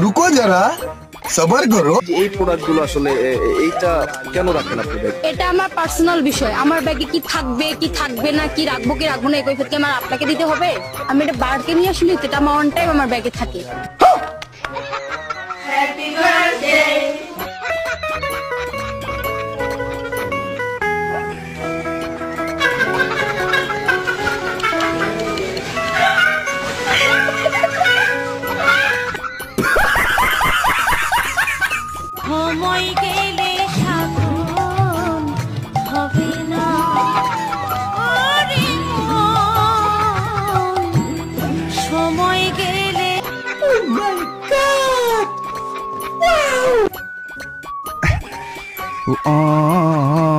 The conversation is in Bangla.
রুকো যারা, সবার করো। এই প্রোডাক্টগুলো আসলে এইটা কেন রাখেন আপনি ব্যাগ? এটা আমার পার্সোনাল বিষয়। আমার ব্যাগে কি থাকবে কি থাকবে না, কি রাখবো কি রাখবো না, এই কৈফিয়ত কি আমার আপনাকে দিতে হবে? আমি এটা বারকে নিয়ে আসলে এটা আমার অন টাইম আমার ব্যাগে থাকে। সময় গেলে সাধন হবে না, ওরে মন, সময় গেলে Oh